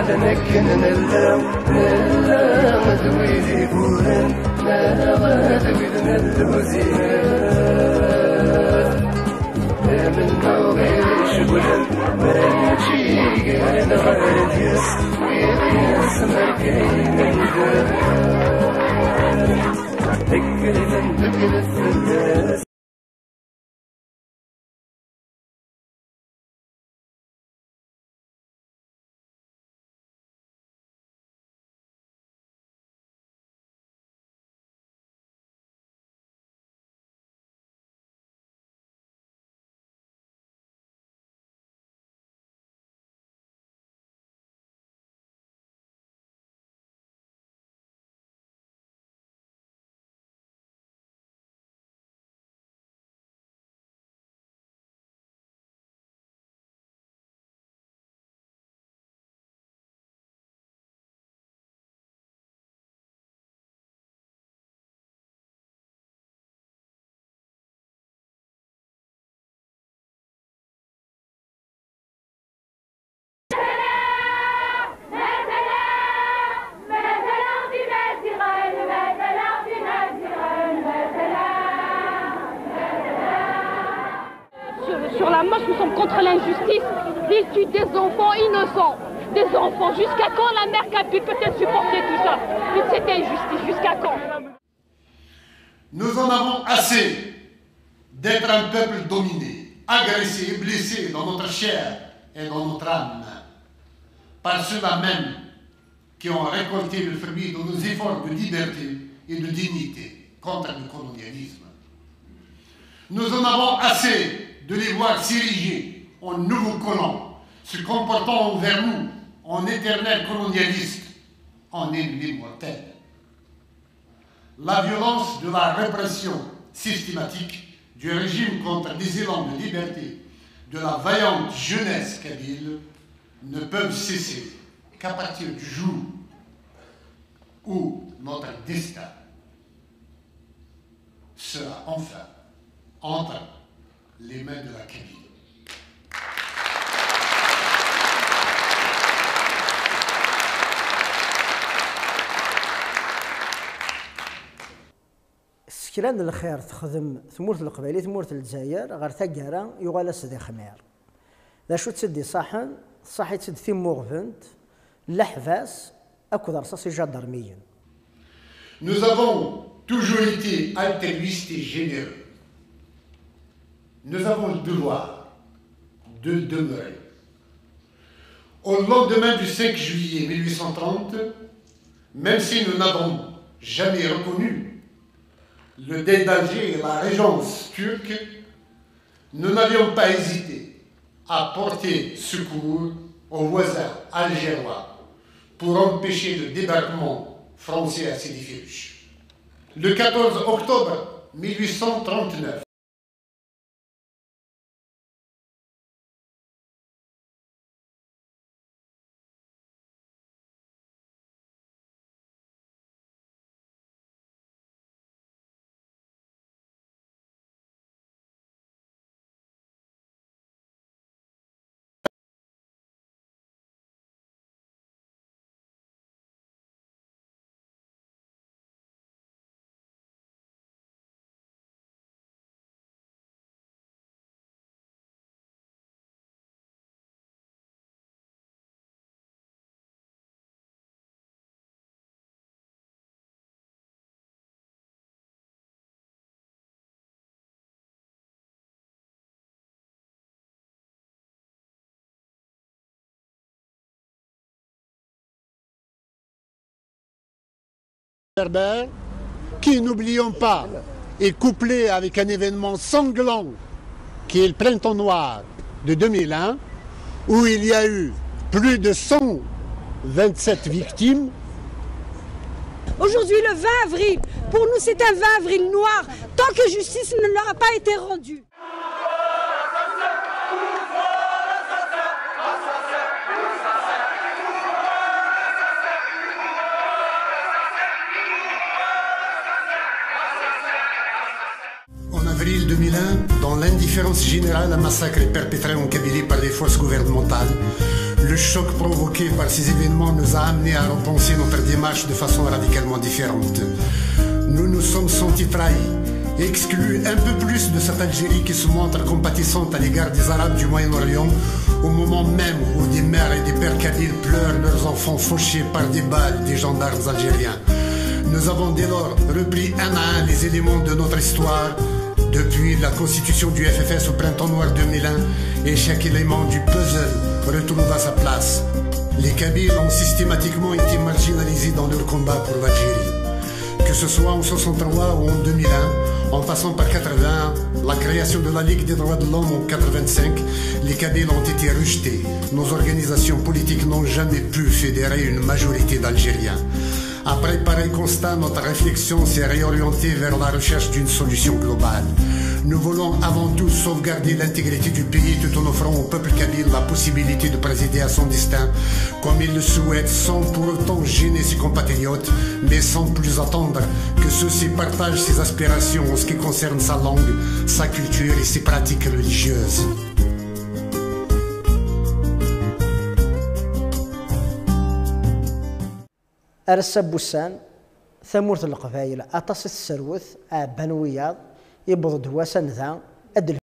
غنكن نلا مدويدي بورن لا غادويدنا الوزينات من غير شغلا ماشي قاعد غاديس ويسمع كاين الجاد ذكرنا ذكر السداس. Sur la marche, nous sommes contre l'injustice, des tues des enfants innocents, des enfants. Jusqu'à quand la mère Kapi peut-elle supporter tout ça? Toute cette injustice, jusqu'à quand? Nous en avons assez d'être un peuple dominé, agressé et blessé dans notre chair et dans notre âme, par ceux-là même qui ont récolté le fruit de nos efforts de liberté et de dignité contre le colonialisme. Nous en avons assez de les voir s'ériger en nouveaux colons, se comportant envers nous en éternels colonialistes, en ennemis mortels. La violence de la répression systématique du régime contre les élans de liberté de la vaillante jeunesse kabyle ne peuvent cesser qu'à partir du jour où notre destin sera enfin entre les mains de la Kabylie. السكران الخير تخدم ثمورة القبائلية ثمورة الجزائر غير ثقارة يغال سدي خمير لا شو تسدي صحن صحي تسد ثيم موغفنت لحفاس أكو رصاصي جدرميا. Nous avons toujours été altruistes et généreux. Nous avons le devoir de le demeurer. Au lendemain du 5 juillet 1830, même si nous n'avons jamais reconnu le Dey d'Alger et la régence turque, nous n'avions pas hésité à porter secours aux voisins algérois pour empêcher le débarquement français à Sidi Féruch. Le 14 octobre 1839, qui, n'oublions pas, est couplé avec un événement sanglant qui est le Printemps Noir de 2001, où il y a eu plus de 127 victimes. Aujourd'hui, le 20 avril, pour nous c'est un 20 avril noir, tant que justice ne leur a pas été rendue. En avril 2001, dans l'indifférence générale, un massacre est perpétré en Kabylie par les forces gouvernementales. Le choc provoqué par ces événements nous a amenés à repenser notre démarche de façon radicalement différente. Nous nous sommes sentis trahis, exclus un peu plus de cette Algérie qui se montre compatissante à l'égard des Arabes du Moyen-Orient, au moment même où des mères et des pères kabyles pleurent leurs enfants fauchés par des balles des gendarmes algériens. Nous avons dès lors repris un à un les éléments de notre histoire, depuis la constitution du FFS au printemps noir 2001, et chaque élément du puzzle retrouve à sa place. Les Kabyles ont systématiquement été marginalisés dans leur combat pour l'Algérie. Que ce soit en 63 ou en 2001, en passant par 80, la création de la Ligue des droits de l'homme en 85, les Kabyles ont été rejetés. Nos organisations politiques n'ont jamais pu fédérer une majorité d'Algériens. Après pareil constat, notre réflexion s'est réorientée vers la recherche d'une solution globale. Nous voulons avant tout sauvegarder l'intégrité du pays tout en offrant au peuple kabyle la possibilité de présider à son destin comme il le souhaite, sans pour autant gêner ses compatriotes, mais sans plus attendre que ceux-ci partagent ses aspirations en ce qui concerne sa langue, sa culture et ses pratiques religieuses. أرسى بوسان ثمورة القبائل أطاس السروث بنوياض يبض دواسا ذا أدل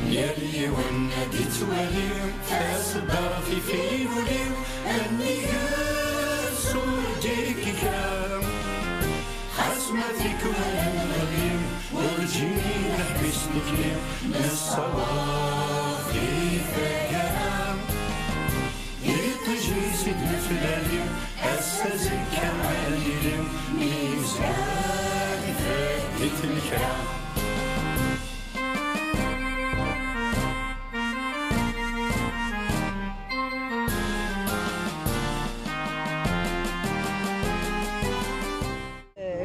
يلي والنبي تواليو فاسدر في فيوليو أني يسو ديك كام حسمتك والنبيو ورجيني نحبس نكليم للصوافي فقام يتجي سيد الفلاليو أسازك كماليو ميزان فاتت الكرام.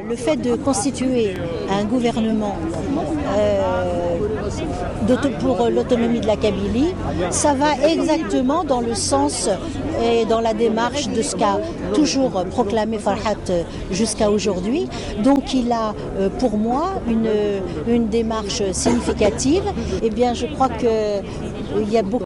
Le fait de constituer un gouvernement pour l'autonomie de la Kabylie, ça va exactement dans le sens et dans la démarche de ce qu'a toujours proclamé Farhat jusqu'à aujourd'hui. Donc il a pour moi une démarche significative. Eh bien, je crois qu'il y a beaucoup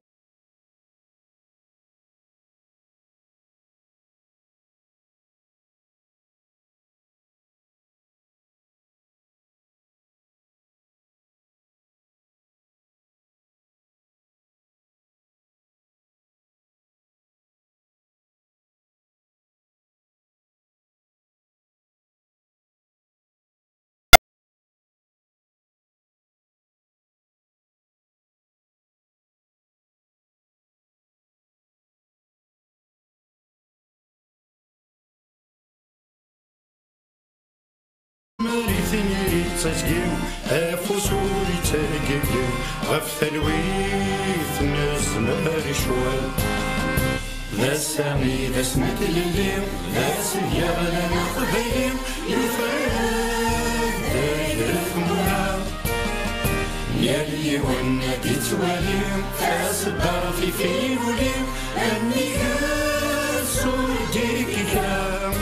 ثنيري تسجيم أفوسوري تاقيم غف ثلويث نزمر شوال ذا السامي ذا سمت الليل ذا سيارة لنا قبيل يفرد داير ثمنا يلي ونادي تواليم فاسبر في وليم أني كاسور ديك كام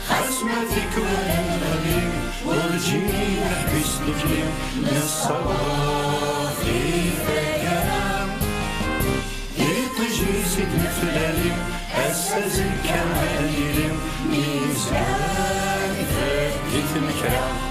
خصمتك والغليم ورجيني نحبس نكليم نصافي فكام يطجي زيد نفلاليم أسازي كماليم ميزان فاكت مكرام